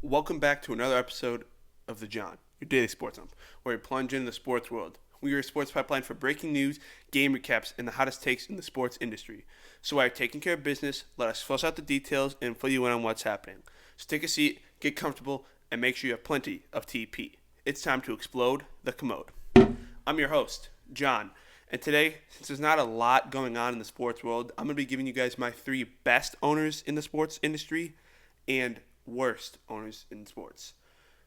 Welcome back to another episode of The John, your daily sports ump, where we plunge into the sports world. We are a sports pipeline for breaking news, game recaps, and the hottest takes in the sports industry. So while you're taking care of business, let us flush out the details and fill you in on what's happening. So take a seat, get comfortable, and make sure you have plenty of TP. It's time to explode the commode. I'm your host, John, and today, since there's not a lot going on in the sports world, I'm going to be giving you guys my 3 best owners in the sports industry and worst owners in sports.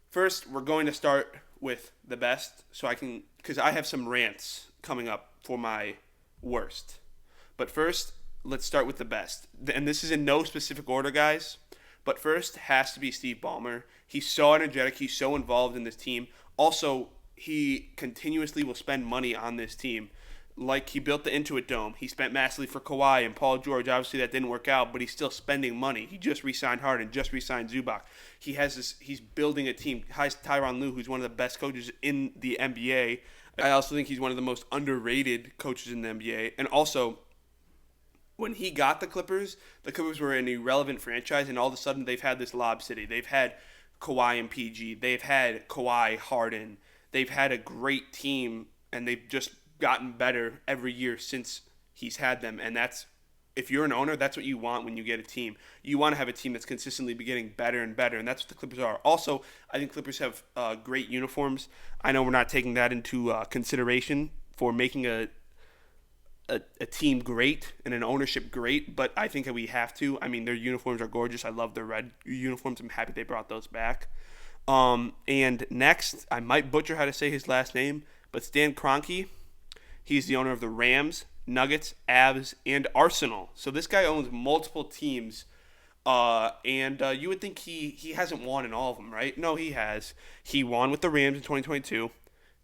First, we're going to start with the best, because I have some rants coming up for my worst. But first, let's start with the best. And this is in no specific order, guys. But first has to be Steve Ballmer. He's so energetic. He's so involved in this team. Also, he continuously will spend money on this team. Like he built the Intuit Dome. He spent massively for Kawhi and Paul George. Obviously, that didn't work out, but he's still spending money. He just re-signed Harden, just re-signed Zubac. He's building a team. Has Tyronn Lue, who's one of the best coaches in the NBA. I also think he's one of the most underrated coaches in the NBA. And also, when he got the Clippers were an irrelevant franchise, and all of a sudden they've had this Lob City. They've had Kawhi and PG. They've had Kawhi, Harden. They've had a great team, and they've just gotten better every year since he's had them. And that's, if you're an owner, that's what you want when you get a team. You want to have a team that's consistently getting better and better, and that's what the Clippers are. Also, I think Clippers have great uniforms. I know we're not taking that into consideration for making a team great and an ownership great, but I think that we have to. I mean, their uniforms are gorgeous. I love their red uniforms. I'm happy they brought those back. And next, I might butcher how to say his last name, but Stan Kroenke. He's the owner of the Rams, Nuggets, Avs, and Arsenal. So this guy owns multiple teams, and you would think he hasn't won in all of them, right? No, he has. He won with the Rams in 2022.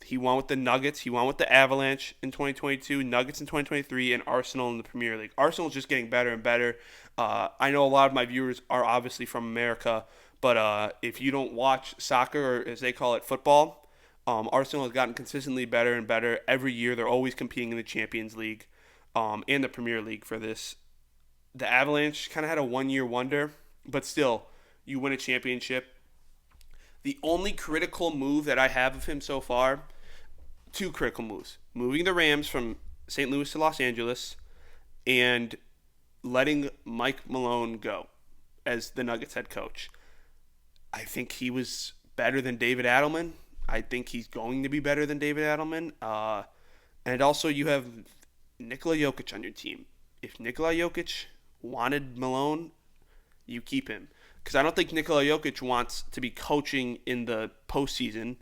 He won with the Nuggets. He won with the Avalanche in 2022, Nuggets in 2023, and Arsenal in the Premier League. Arsenal's just getting better and better. I know a lot of my viewers are obviously from America, but if you don't watch soccer, or as they call it, football, Arsenal has gotten consistently better and better every year. They're always competing in the Champions League and the Premier League for this. The Avalanche kind of had a one-year wonder, but still, you win a championship. The only critical move that I have of him so far, 2 critical moves. Moving the Rams from St. Louis to Los Angeles and letting Mike Malone go as the Nuggets head coach. I think he was better than David Adelman. I think he's going to be better than David Adelman. And also you have Nikola Jokic on your team. If Nikola Jokic wanted Malone, you keep him. Because I don't think Nikola Jokic wants to be coaching in the postseason.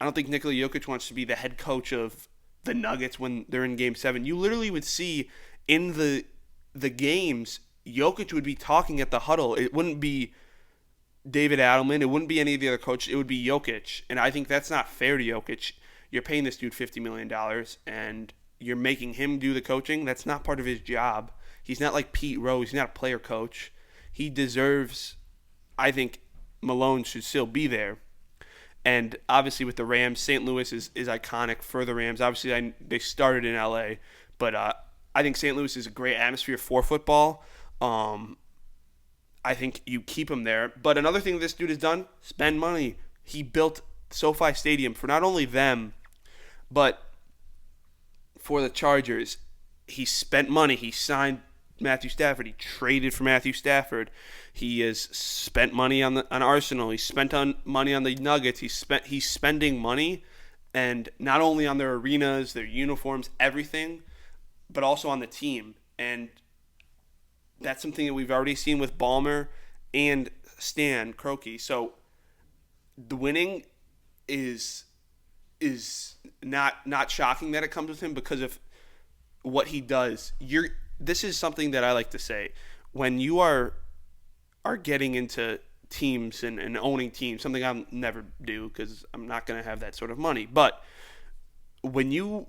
I don't think Nikola Jokic wants to be the head coach of the Nuggets when they're in Game 7. You literally would see in the games, Jokic would be talking at the huddle. It wouldn't be David Adelman. It wouldn't be any of the other coaches. It would be Jokic. And I think that's not fair to Jokic. You're paying this dude $50 million, and you're making him do the coaching. That's not part of his job. He's not like Pete Rose. He's not a player coach. He deserves, I think Malone should still be there. And obviously with the Rams, St. Louis is iconic for the Rams. Obviously they started in LA, but I think St. Louis is a great atmosphere for football. I think you keep him there. But another thing this dude has done, spend money. He built SoFi Stadium for not only them, but for the Chargers. He spent money. He signed Matthew Stafford. He traded for Matthew Stafford. He has spent money on Arsenal. He spent money on the Nuggets. He's spending money, and not only on their arenas, their uniforms, everything, but also on the team. And that's something that we've already seen with Ballmer and Stan Kroenke. So the winning is not shocking that it comes with him because of what he does. This is something that I like to say. When you are getting into teams and owning teams, something I'll never do because I'm not going to have that sort of money. But when you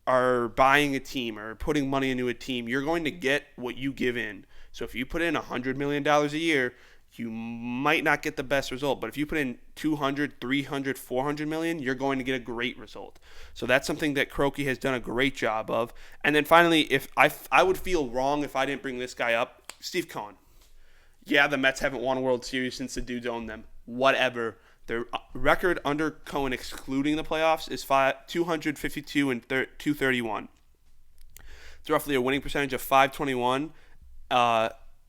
are buying a team or putting money into a team, you're going to get what you give in. So if you put in $100 million a year, you might not get the best result. But if you put in 200, 300, 400 million, you're going to get a great result. So that's something that Kroenke has done a great job of. And then finally, if I would feel wrong if I didn't bring this guy up, Steve Cohen. Yeah, the Mets haven't won a World Series since the dudes owned them. Whatever. Their record under Cohen, excluding the playoffs, is 252 and 231. It's roughly a winning percentage of 521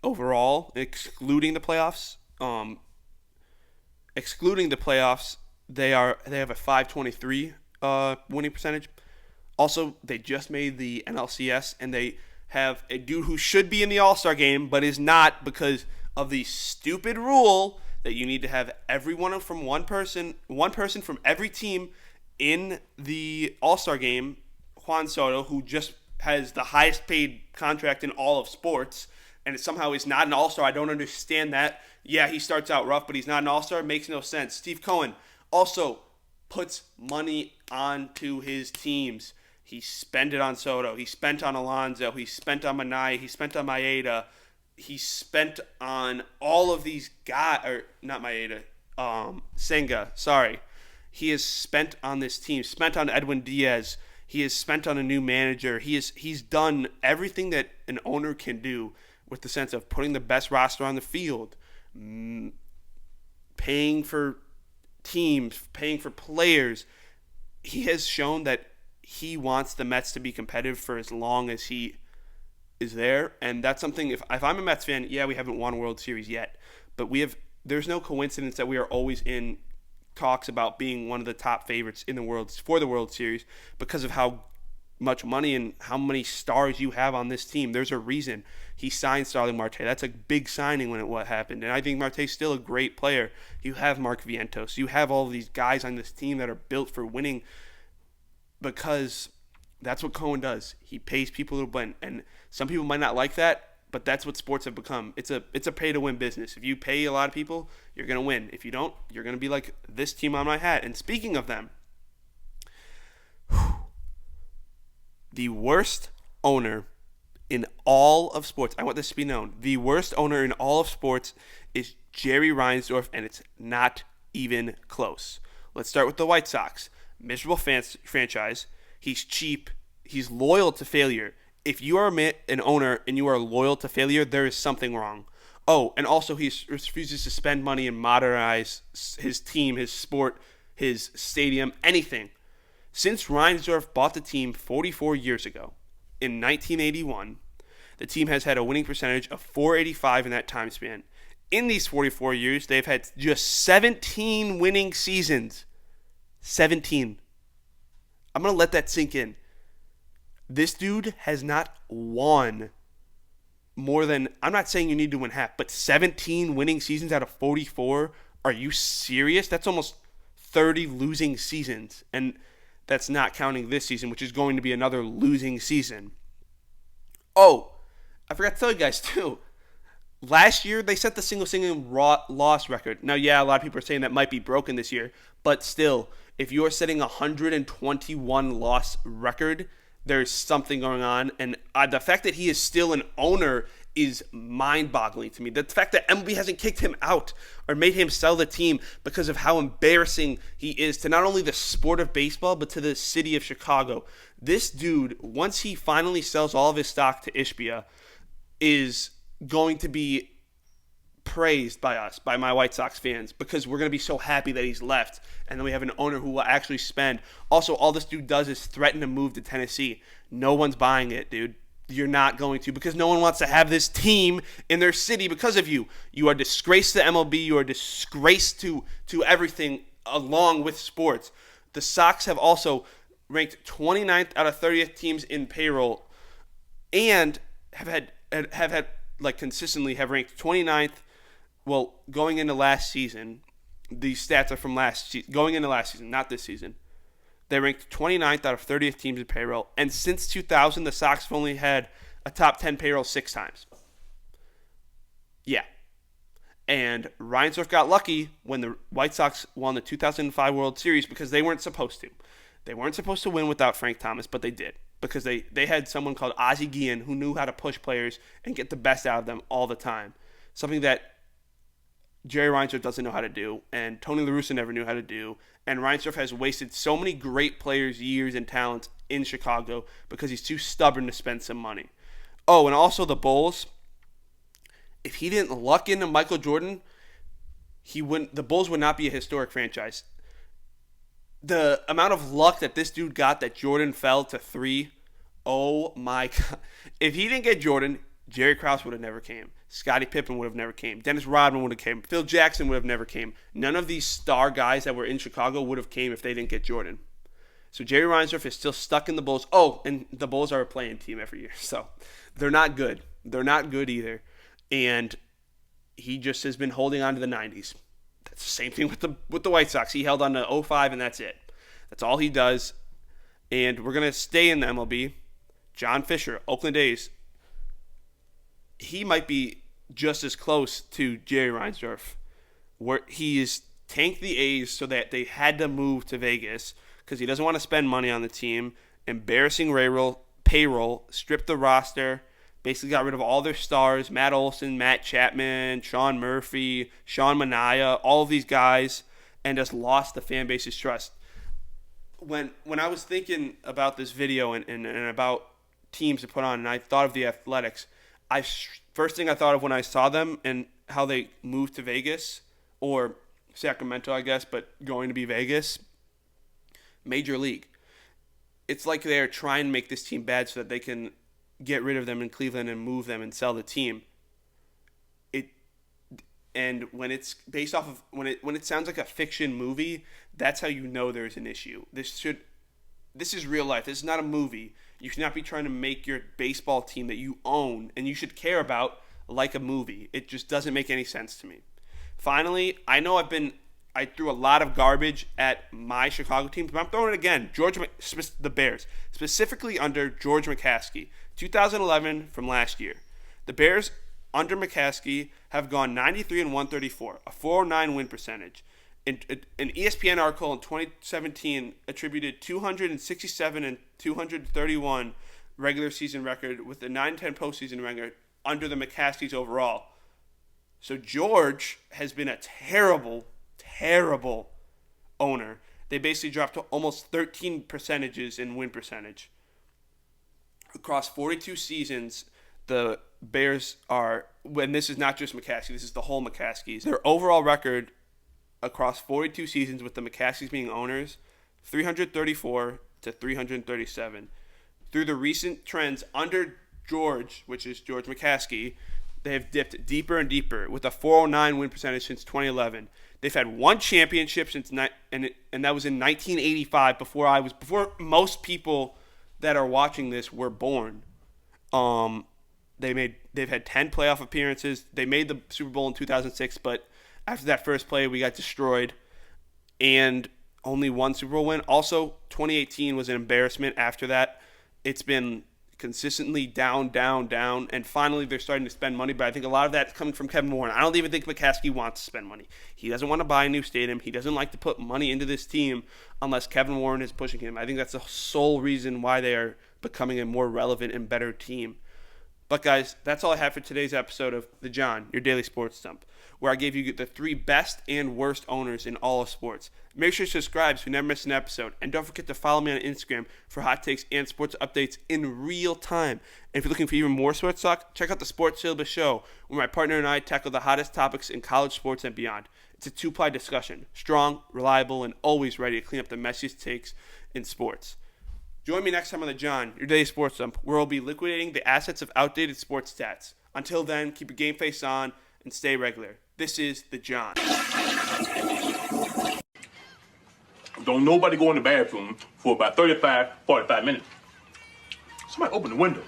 overall, excluding the playoffs. Excluding the playoffs, they have a 523 winning percentage. Also, they just made the NLCS, and they have a dude who should be in the All-Star game but is not because of the stupid rule that you need to have one person from every team in the All-Star game. Juan Soto, who just has the highest paid contract in all of sports, and it somehow is not an All-Star. I don't understand that. Yeah, he starts out rough, but he's not an All-Star. Makes no sense. Steve Cohen also puts money onto his teams. He spent it on Soto. He spent on Alonso. He spent on Minaya. He spent on Maeda. He spent on all of these guys, or not Maeda, Senga. Sorry. He has spent on this team. Spent on Edwin Diaz. He has spent on a new manager. He's done everything that an owner can do with the sense of putting the best roster on the field, paying for teams, paying for players. He has shown that he wants the Mets to be competitive for as long as he is there, and that's something. If I'm a Mets fan, yeah, we haven't won a World Series yet, but there's no coincidence that we are always in talks about being one of the top favorites in the world for the World Series because of how much money and how many stars you have on this team. There's a reason he signed Starling Marte. That's a big signing when what happened, and I think Marte's still a great player. You have Mark Vientos. You have all of these guys on this team that are built for winning because that's what Cohen does. He pays people to win, and some people might not like that, but that's what sports have become. It's a pay-to-win business. If you pay a lot of people, you're going to win. If you don't, you're going to be like this team on my hat. And speaking of them, the worst owner in all of sports, I want this to be known, the worst owner in all of sports is Jerry Reinsdorf, and it's not even close. Let's start with the White Sox. Miserable franchise. He's cheap. He's loyal to failure. If you are an owner and you are loyal to failure, there is something wrong. Oh, and also he refuses to spend money and modernize his team, his sport, his stadium, anything. Since Reinsdorf bought the team 44 years ago, in 1981, the team has had a winning percentage of .485 in that time span. In these 44 years, they've had just 17 winning seasons. 17. I'm going to let that sink in. This dude has not won more than, I'm not saying you need to win half, but 17 winning seasons out of 44? Are you serious? That's almost 30 losing seasons. And that's not counting this season, which is going to be another losing season. Oh, I forgot to tell you guys too. Last year, they set the single loss record. Now, yeah, a lot of people are saying that might be broken this year, but still, if you are setting a 121 loss record, there's something going on. And the fact that he is still an owner is mind-boggling to me. The fact that MLB hasn't kicked him out or made him sell the team because of how embarrassing he is to not only the sport of baseball, but to the city of Chicago. This dude, once he finally sells all of his stock to Ishbia, is going to be praised by us, by my White Sox fans, because we're going to be so happy that he's left, and then we have an owner who will actually spend. Also, all this dude does is threaten to move to Tennessee. No one's buying it, dude. You're not going to, because no one wants to have this team in their city because of you. You are disgraced to MLB. You are disgraced to everything along with sports. The Sox have also ranked 29th out of 30th teams in payroll, and have had like consistently have ranked 29th. Well, going into last season, these stats are from going into last season, not this season. They ranked 29th out of 30th teams in payroll. And since 2000, the Sox have only had a top 10 payroll 6 times. Yeah. And Reinsdorf got lucky when the White Sox won the 2005 World Series because they weren't supposed to. They weren't supposed to win without Frank Thomas, but they did. Because they had someone called Ozzie Guillen who knew how to push players and get the best out of them all the time. Something that Jerry Reinsdorf doesn't know how to do, and Tony La Russa never knew how to do, and Reinsdorf has wasted so many great players' years and talents in Chicago because he's too stubborn to spend some money. Oh, and also the Bulls, If he didn't luck into Michael Jordan, the Bulls would not be a historic franchise. The amount of luck that this dude got that Jordan fell to 3, oh my God. If he didn't get Jordan, Jerry Krause would have never came. Scottie Pippen would have never came. Dennis Rodman would have came. Phil Jackson would have never came. None of these star guys that were in Chicago would have came if they didn't get Jordan. So Jerry Reinsdorf is still stuck in the Bulls. Oh, and the Bulls are a playing team every year. So they're not good. They're not good either. And he just has been holding on to the 90s. That's the same thing with the White Sox. He held on to 05 and that's it. That's all he does. And we're going to stay in the MLB. John Fisher, Oakland A's. He might be just as close to Jerry Reinsdorf, where he's tanked the A's so that they had to move to Vegas because he doesn't want to spend money on the team. Embarrassing payroll, stripped the roster, basically got rid of all their stars, Matt Olson, Matt Chapman, Sean Murphy, Sean Manaea, all of these guys, and just lost the fan base's trust. When I was thinking about this video and about teams to put on, and I thought of the Athletics, first thing I thought of when I saw them and how they moved to Vegas, or Sacramento, I guess, but going to be Vegas, Major League. It's like they're trying to make this team bad so that they can get rid of them in Cleveland and move them and sell the team. And when it's based off of when it sounds like a fiction movie, that's how you know there's an issue. This is real life. This is not a movie. You should not be trying to make your baseball team that you own and you should care about like a movie. It just doesn't make any sense to me. Finally, I know I threw a lot of garbage at my Chicago teams, but I'm throwing it again. The Bears, specifically under George McCaskey, 2011 from last year. The Bears under McCaskey have gone 93-134, a 409 win percentage. An ESPN article in 2017 attributed 267 and 231 regular season record with the 9-10 postseason record under the McCaskeys overall. So George has been a terrible owner. They basically dropped to almost 13 percentages in win percentage. Across 42 seasons, the Bears are, when this is not just McCaskey, this is the whole McCaskeys. Their overall record across 42 seasons with the McCaskeys being owners, 334 to 337. Through the recent trends under George, which is George McCaskey, they have dipped deeper and deeper with a 409 win percentage since 2011. They've had one championship since and that was in 1985 before most people that are watching this were born. They've had 10 playoff appearances. They made the Super Bowl in 2006, but after that first play, we got destroyed, and only one Super Bowl win. Also, 2018 was an embarrassment. After that, it's been consistently down, and finally they're starting to spend money, but I think a lot of that's coming from Kevin Warren. I don't even think McCaskey wants to spend money. He doesn't want to buy a new stadium. He doesn't like to put money into this team unless Kevin Warren is pushing him. I think that's the sole reason why they are becoming a more relevant and better team. But guys, that's all I have for today's episode of The John, your daily sports dump, where I gave you the 3 best and worst owners in all of sports. Make sure to subscribe so you never miss an episode. And don't forget to follow me on Instagram for hot takes and sports updates in real time. And if you're looking for even more sports talk, check out the Sports Syllabus show, where my partner and I tackle the hottest topics in college sports and beyond. It's a 2-ply discussion, strong, reliable, and always ready to clean up the messiest takes in sports. Join me next time on The John, your daily sports dump, where we'll be liquidating the assets of outdated sports stats. Until then, keep your game face on and stay regular. This is The John. Don't nobody go in the bathroom for about 35, 45 minutes. Somebody open the window.